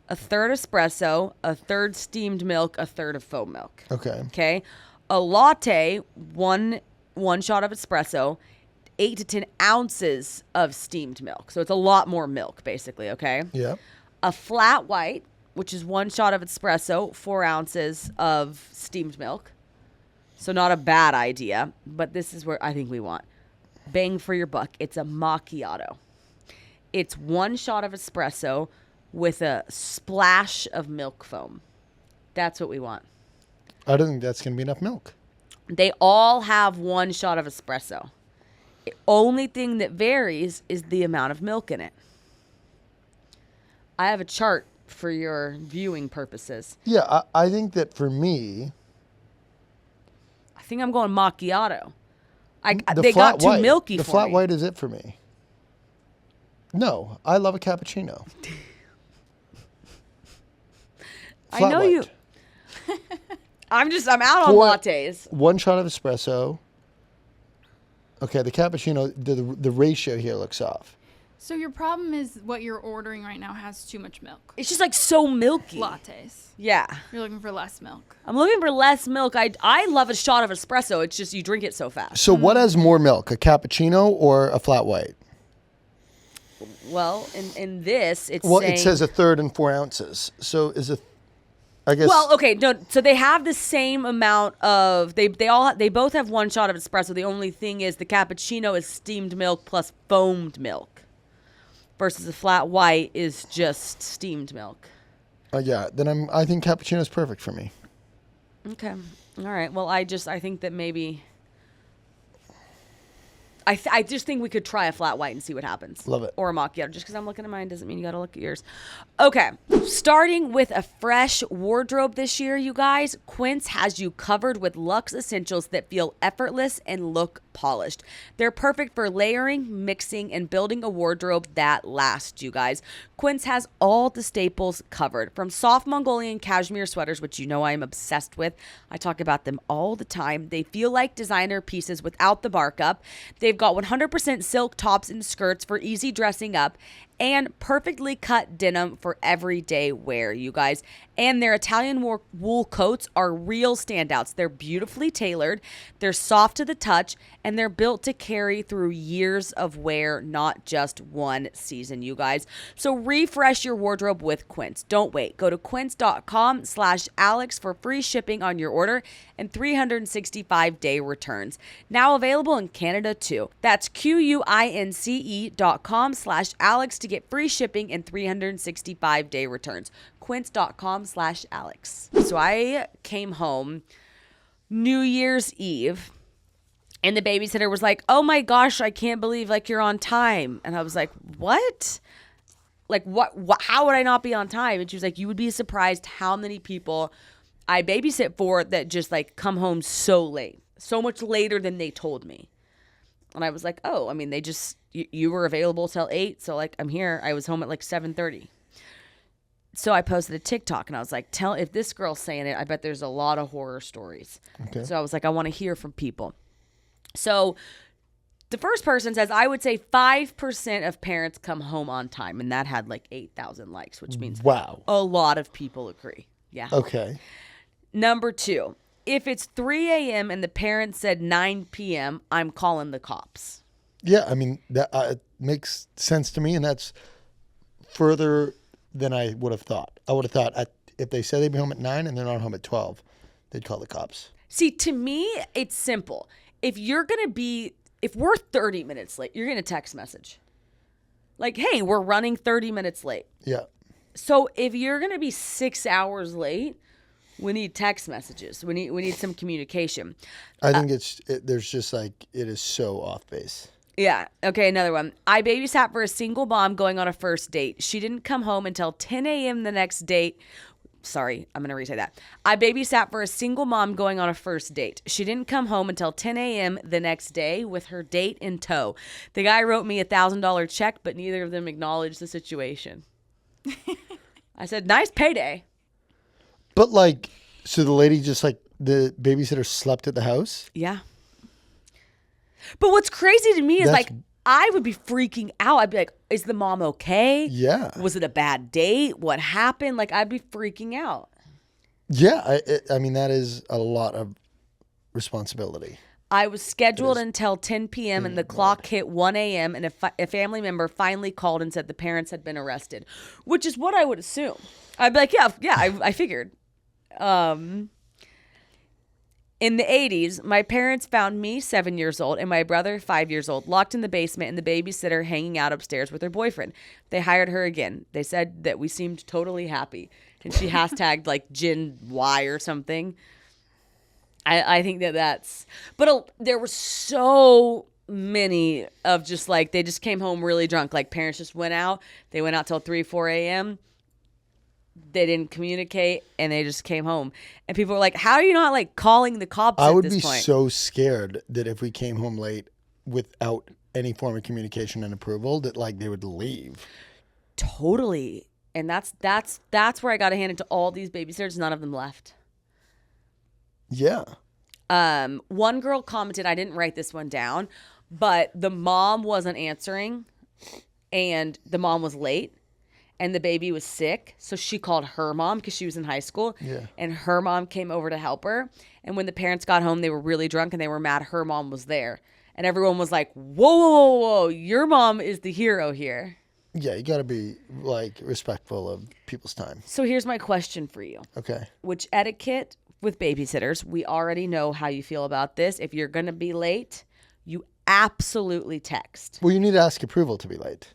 A third espresso, a third steamed milk, a third of foam milk. Okay. Okay. A latte, one shot of espresso, 8 to 10 ounces of steamed milk. So it's a lot more milk, basically, okay? Yeah. A flat white, which is 1 shot of espresso, 4 ounces of steamed milk. So not a bad idea, but this is where I think we want. Bang for your buck. It's a macchiato. It's 1 shot of espresso with a splash of milk foam. That's what we want. I don't think that's going to be enough milk. They all have 1 shot of espresso. The only thing that varies is the amount of milk in it. I have a chart for your viewing purposes. Yeah, I think that for me... I think I'm going macchiato. the they flat got too white, milky the for flat me. white is it for me. No, I love a cappuccino. I Flat know white. you. I'm out on lattes. 1 shot of espresso. Okay, the cappuccino, the ratio here looks off. So your problem is what you're ordering right now has too much milk. It's just like so milky. Lattes. Yeah. You're looking for less milk. I'm looking for less milk. I love a shot of espresso. It's just you drink it so fast. So what has more milk, a cappuccino or a flat white? Well, in this, it's Well, saying... it says a third and 4 ounces. So is it... I guess... Well, okay, no. So they have the same amount of... They both have 1 shot of espresso. The only thing is the cappuccino is steamed milk plus foamed milk. Versus the flat white is just steamed milk. yeah, then I think cappuccino is perfect for me. Okay. All right. Well, I think that maybe... I just think we could try a flat white and see what happens. Love it. Or a macchiato. Just because I'm looking at mine doesn't mean you got to look at yours. Okay. Starting with a fresh wardrobe this year, you guys, Quince has you covered with luxe essentials that feel effortless and look polished. They're perfect for layering, mixing, and building a wardrobe that lasts, you guys. Quince has all the staples covered, from soft Mongolian cashmere sweaters, which you know I'm obsessed with. I talk about them all the time. They feel like designer pieces without the markup. They've They've got 100% silk tops and skirts for easy dressing up and perfectly cut denim for everyday wear, you guys. And their Italian wool coats are real standouts. They're beautifully tailored, they're soft to the touch, and they're built to carry through years of wear, not just one season, you guys. So refresh your wardrobe with Quince. Don't wait. Go to quince.com/Alex for free shipping on your order and 365-day returns. Now available in Canada too. That's QUINCE.com/Alex to get free shipping and 365-day returns. Quince.com/Alex. So I came home New Year's Eve and the babysitter was like, "Oh my gosh, I can't believe like you're on time." And I was like, "What? Like what how would I not be on time?" And she was like, "You would be surprised how many people I babysit for that just like come home so late, so much later than they told me." And I was like, "Oh, I mean, they just you were available till 8, so like I'm here. I was home at like 7:30." So I posted a TikTok and I was like, if this girl's saying it, I bet there's a lot of horror stories. Okay. So I was like, I want to hear from people. So the first person says, I would say 5% of parents come home on time. And that had like 8,000 likes, which means wow, a lot of people agree. Yeah. Okay. Number 2, if it's 3 a.m. and the parents said 9 p.m., I'm calling the cops. Yeah, I mean, that makes sense to me. And that's further than I would have thought. I would have thought if they said they'd be home at 9 and they're not home at 12, they'd call the cops. See, to me, it's simple. If we're 30 minutes late, you're going to text message. Like, hey, we're running 30 minutes late. Yeah. So if you're going to be 6 hours late, we need text messages. We need some communication. I think there's just like, it is so off base. Yeah. Okay, another one. I babysat for a single mom going on a first date. She didn't come home until 10 a.m. the next date. Sorry, I'm going to re-say that. I babysat for a single mom going on a first date. She didn't come home until 10 a.m. the next day with her date in tow. The guy wrote me a $1,000 check, but neither of them acknowledged the situation. I said, nice payday. But like, so the lady just like, the babysitter slept at the house? Yeah. But what's crazy to me is like, I would be freaking out. I'd be like, is the mom okay? Yeah. Was it a bad date? What happened? Like, I'd be freaking out. Yeah. I mean, that is a lot of responsibility. I was scheduled until 10 p.m. and the clock hit 1 a.m. and a family member finally called and said the parents had been arrested, which is what I would assume. I'd be like, yeah, I figured. In the 80s, my parents found me, 7 years old, and my brother, 5 years old, locked in the basement and the babysitter hanging out upstairs with her boyfriend. They hired her again. They said that we seemed totally happy. And she hashtagged like Gen Y or something. I think that's... But there were so many of just like, they just came home really drunk. Like parents just went out. They went out till 3, 4 a.m., they didn't communicate and they just came home. And people were like, how are you not like calling the cops at this point? I would be so scared that if we came home late without any form of communication and approval, that like they would leave. Totally. And that's where I got to hand it to all these babysitters. None of them left. Yeah. One girl commented, I didn't write this one down, but the mom wasn't answering and the mom was late. And the baby was sick, so she called her mom because she was in high school. Yeah. And her mom came over to help her. And when the parents got home, they were really drunk and they were mad her mom was there. And everyone was like, whoa, your mom is the hero here. Yeah, you got to be like respectful of people's time. So here's my question for you. Okay. Which etiquette with babysitters? We already know how you feel about this. If you're going to be late, you absolutely text. Well, you need to ask approval to be late.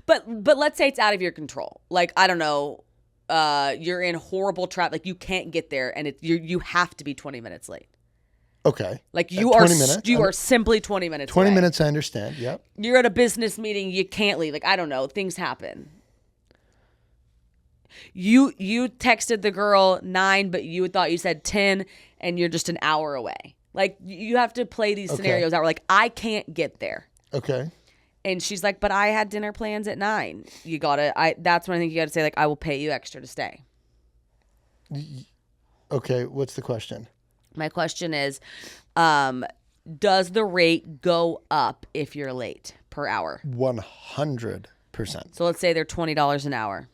But let's say it's out of your control. Like, I don't know, you're in horrible traffic. Like, you can't get there, and you have to be 20 minutes late. Okay. Like, you are simply 20 minutes 20 away. minutes, I understand, yep. You're at a business meeting, you can't leave. Like, I don't know, things happen. You texted the girl 9, but you thought you said 10, and you're just an hour away. Like, you have to play these scenarios out where, like, I can't get there. Okay. And she's like, but I had dinner plans at 9. That's when I think you got to say, like, I will pay you extra to stay. Okay, what's the question? My question is, does the rate go up if you're late per hour? 100%. So let's say they're $20 an hour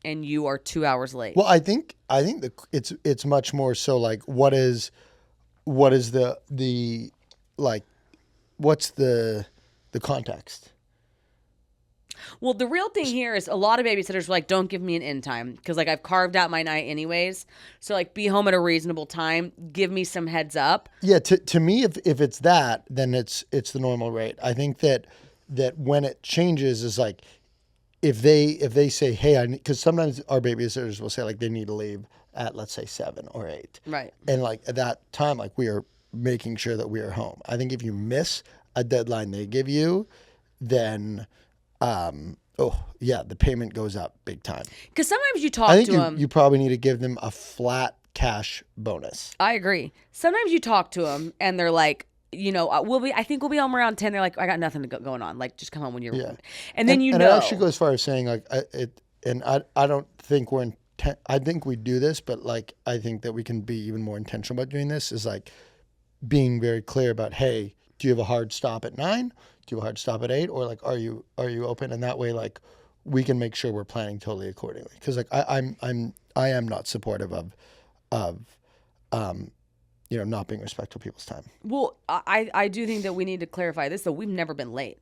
and you are 2 hours late. Well, I think it's much more so like what is the like what's the context? Well, the real thing here is a lot of babysitters are like, don't give me an end time because like I've carved out my night anyways. So like be home at a reasonable time. Give me some heads up. Yeah, to me, if it's that, then it's the normal rate. I think that when it changes is like if they say, hey, because sometimes our babysitters will say like they need to leave at let's say 7 or 8, Right. and like at that time like we are making sure that we are home. I think if you miss a deadline they give you, then the payment goes up big time. Because sometimes you talk I think to them. you probably need to give them a flat cash bonus. I agree. Sometimes you talk to them and they're like, I think we'll be home around 10. They're like, I got nothing going on. Like, just come home when you're Yeah. And then and I actually go as far as saying like I don't think I think we do this, but like I think that we can be even more intentional about doing this is like being very clear about, hey, do you have a hard stop at 9? Do you have a hard stop at 8? Or like, are you open? And that way, like, we can make sure we're planning totally accordingly. Because like I am not supportive of not being respectful of people's time Well, I do think that we need to clarify this, though. We've never been late.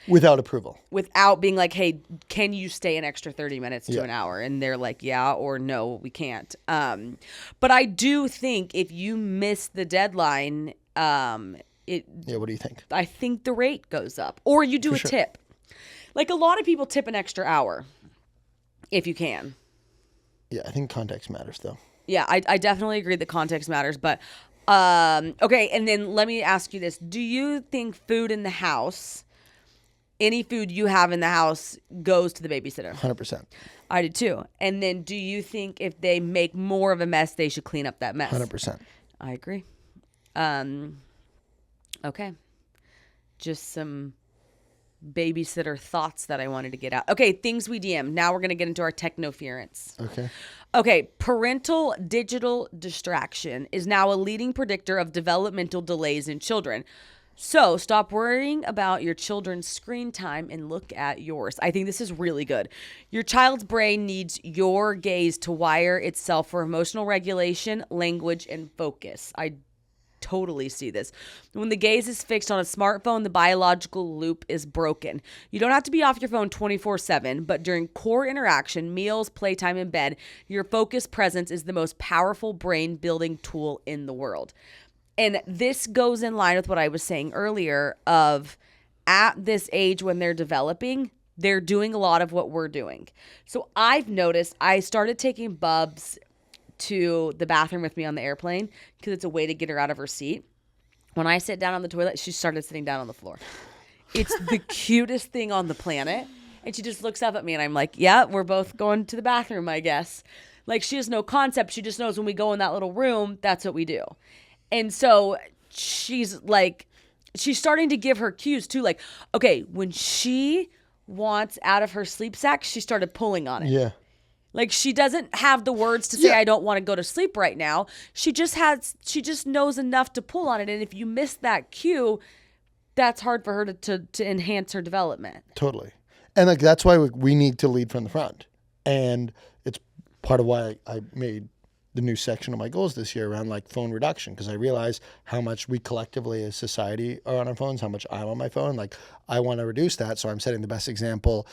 without approval. Without being like, hey, can you stay an extra 30 minutes to Yeah. an hour? And they're like, yeah, or no, we can't. But I do think if you miss the deadline, Yeah, what do you think? I think the rate goes up. Or you do a sure. tip. Like a lot of people tip an extra hour if you can. Yeah, I think context matters though. Yeah, I definitely agree that context matters. But, okay, and then let me ask you this. Do you think food in the house, any food you have in the house, goes to the babysitter? 100%. I do too. And then do you think if they make more of a mess, they should clean up that mess? 100%. I agree. Okay. Just some babysitter thoughts that I wanted to get out. Okay, things we DM. Now we're going to get into our technoference. Okay. Okay, parental digital distraction is now a leading predictor of developmental delays in children. So stop worrying about your children's screen time and look at yours. I think this is really good. Your child's brain needs your gaze to wire itself for emotional regulation, language, and focus. I totally see this. When the gaze is fixed on a smartphone, the biological loop is broken. You don't have to be off your phone 24/7, but during core interaction, meals, playtime, and bed, your focused presence is the most powerful brain building tool in the world. And this goes in line with what I was saying earlier of at this age when they're developing, they're doing a lot of what we're doing. So I've noticed I started taking Bubs to the bathroom with me on the airplane because it's a way to get her out of her seat. When I sit down on the toilet, she started sitting down on the floor. It's the cutest thing on the planet. And she just looks up at me and I'm like, yeah, we're both going to the bathroom, I guess. Like she has no concept. She just knows when we go in that little room, that's what we do. And so she's starting to give her cues too. Like, okay, when she wants out of her sleep sack, she started pulling on it. Yeah. Like she doesn't have the words to say, Yeah. I don't want to go to sleep right now. She just knows enough to pull on it. And if you miss that cue, that's hard for her to enhance her development. Totally. And like that's why we need to lead from the front. And it's part of why I made the new section of my goals this year around like phone reduction, because I realize how much we collectively as society are on our phones, how much I'm on my phone. Like I want to reduce that, so I'm setting the best example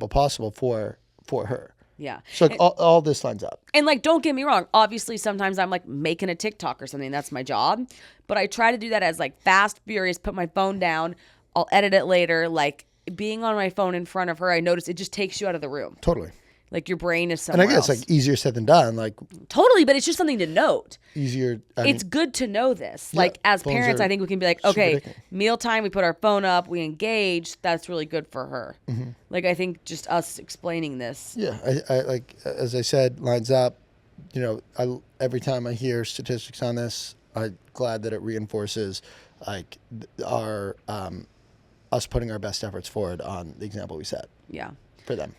possible for her. Yeah. So like, all this lines up. And like, don't get me wrong. Obviously, sometimes I'm like making a TikTok or something. That's my job. But I try to do that as like fast, furious, put my phone down. I'll edit it later. Like being on my phone in front of her, I notice it just takes you out of the room. Totally. Like your brain is somewhere And I guess else. like easier said than done. Like Totally, but it's just something to note. easier. It's good to know this. Yeah, Like as phones parents, are I think we can be like, super okay, addicting. mealtime, we put our phone up, we engage. That's really good for her. Mm-hmm. Like I think just us explaining this. Yeah, I like as I said, lines up. You know, every time I hear statistics on this, I'm glad that it reinforces like our us putting our best efforts forward on the example we set Yeah. for them.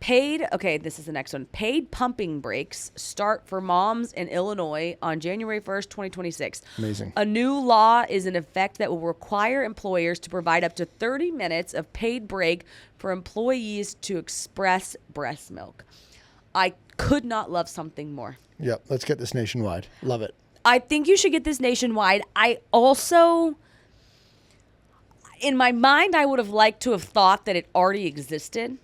This is the next one. Paid pumping breaks start for moms in Illinois on January 1st, 2026. Amazing. A new law is in effect that will require employers to provide up to 30 minutes of paid break for employees to express breast milk. I could not love something more. Yep. Let's get this nationwide. Love it. I think you should get this nationwide. I also, in my mind, I would have liked to have thought that it already existed.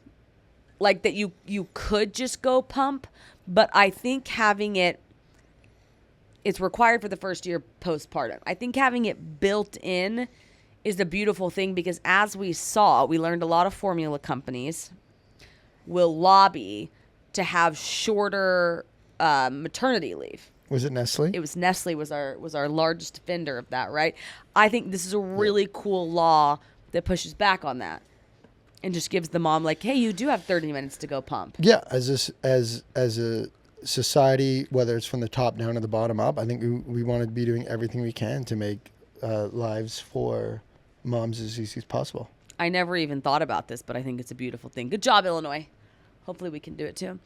Like that you could just go pump, but I think having it's required for the first year postpartum. I think having it built in is a beautiful thing because as we learned a lot of formula companies will lobby to have shorter maternity leave. Was it Nestle? It was Nestle was our largest offender of that, right? I think this is a really cool law that pushes back on that. And just gives the mom like, hey, you do have 30 minutes to go pump. Yeah, as a society, whether it's from the top down or the bottom up, I think we want to be doing everything we can to make lives for moms as easy as possible. I never even thought about this, but I think it's a beautiful thing. Good job, Illinois. Hopefully we can do it too.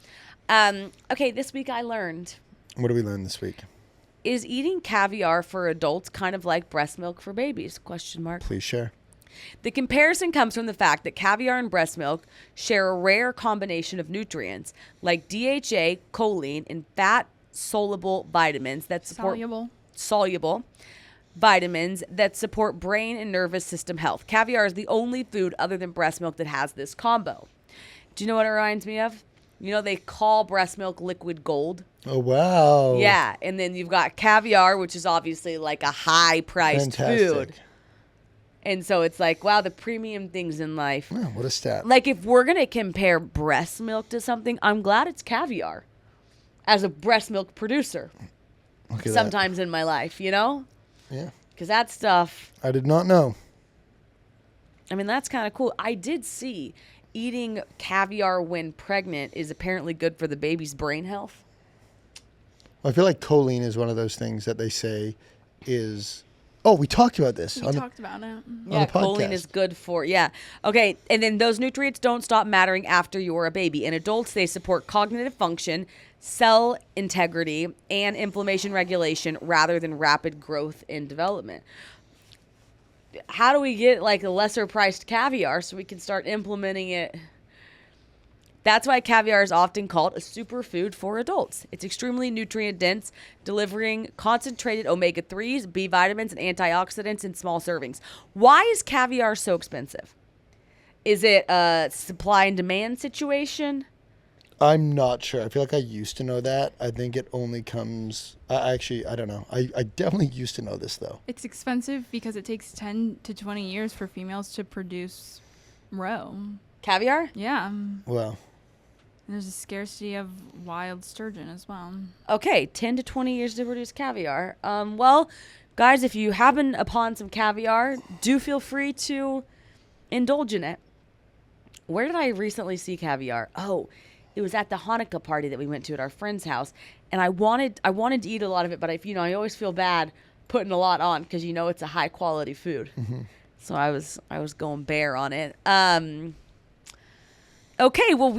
Okay, this week I learned. What did we learn this week? Is eating caviar for adults kind of like breast milk for babies? ? Please share. The comparison comes from the fact that caviar and breast milk share a rare combination of nutrients like DHA, choline, and fat-soluble vitamins that support soluble vitamins that support brain and nervous system health. Caviar is the only food other than breast milk that has this combo. Do you know what it reminds me of? You know, they call breast milk liquid gold. Oh, wow. Yeah, and then you've got caviar, which is obviously like a high-priced food. And so it's like, wow, the premium things in life. Oh, what a stat. Like if we're going to compare breast milk to something, I'm glad it's caviar as a breast milk producer. Sometimes in my life, you know? Yeah. Because that stuff. I did not know. I mean, that's kind of cool. I did see eating caviar when pregnant is apparently good for the baby's brain health. I feel like choline is one of those things that they say is... Oh, we talked about this. We talked about it. Yeah, choline is good for, Okay, and then those nutrients don't stop mattering after you're a baby. In adults, they support cognitive function, cell integrity, and inflammation regulation rather than rapid growth and development. How do we get like a lesser priced caviar so we can start implementing it? That's why caviar is often called a superfood for adults. It's extremely nutrient dense, delivering concentrated omega-3s, B vitamins, and antioxidants in small servings. Why is caviar so expensive? Is it a supply and demand situation? I'm not sure. I feel like I used to know that. I think it only comes... I don't know. I definitely used to know this, though. It's expensive because it takes 10 to 20 years for females to produce roe. Caviar? Yeah. Wow. And there's a scarcity of wild sturgeon as well. Okay, 10 to 20 years to produce caviar. Well, guys, if you happen upon some caviar, do feel free to indulge in it. Where did I recently see caviar? Oh, it was at the Hanukkah party that we went to at our friend's house, and I wanted to eat a lot of it, but I always feel bad putting a lot on because it's a high quality food. Mm-hmm. So I was going bare on it. Okay, well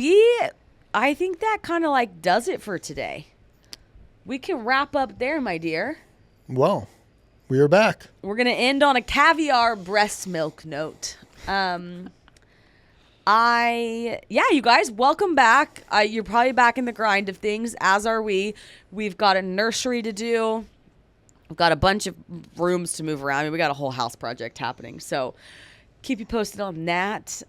I think that kind of like does it for today. We can wrap up there, my dear. Well, we are back. We're going to end on a caviar breast milk note. You guys, welcome back. You're probably back in the grind of things, as are we. We've got a nursery to do. We've got a bunch of rooms to move around. I mean, we got a whole house project happening. So keep you posted on that.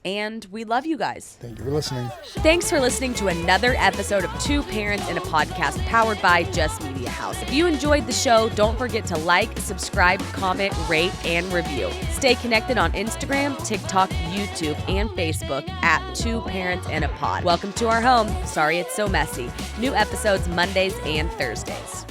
And we love you guys. Thank you for listening. Thanks for listening to another episode of Two Parents in a Podcast powered by Just Media House. If you enjoyed the show, don't forget to like, subscribe, comment, rate, and review. Stay connected on Instagram, TikTok, YouTube, and Facebook at Two Parents in a Pod. Welcome to our home. Sorry it's so messy. New episodes Mondays and Thursdays.